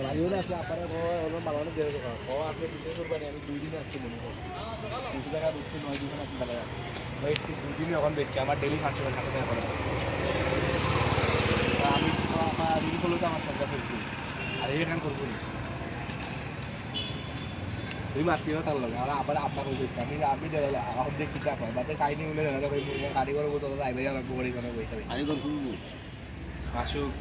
লাগিও না আপনার ওনার মালানো দিয়ে দেবো আপনি পিছিয়ে করবেন আমি 2 দিন আসছি মনে করি 200 টাকা দিচ্ছি 9 দিন আপনি বেলা ভাই 2 দিনই এখন দেখছি আমার ডেলি 500 টাকা করে আমি আমার রিল করলে তো আমার সরকার করছি আর এখান করবো না তুই মাতিও তার লগে আর আবার আপনার বলছি আমি অর্ধেক কিতাব হয় বাতে কাহিনী বলে জানা ভাই কারিগর বলতে আইলে আমার বড়ি কোনো বইতে কারিগর কোন মাসুক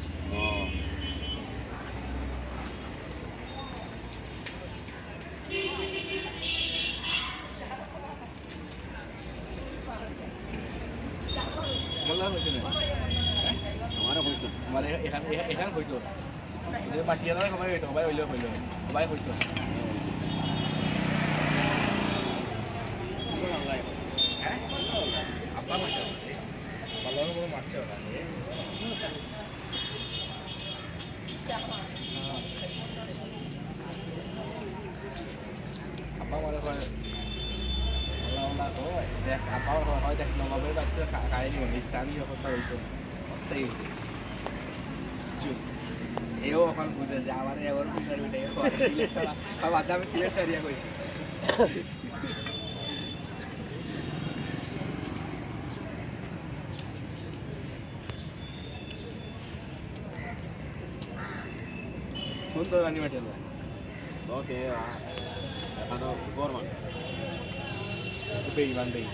মোল্লা হইছে না আমারও হইছে মানে এখানে হইতো যে মাটিয়ালা সবাই হইতো সবাই হইলো সবাই হইতো হ্যাঁ আপা মাছ ভালো করে মাছ ওরা আপা মানে হয় Allah thôi, deh apa orang kau deh nama berapa baca kayak ni orang Islami orang tahu itu, pasti. Jujur, eo orang bukan Jawa ni orang bukan dia orang Inggris lah. Kau ada macam Inggris dia kau. Untuk ani macam tu. Okay, ano Gorman. Bayi, one bayi.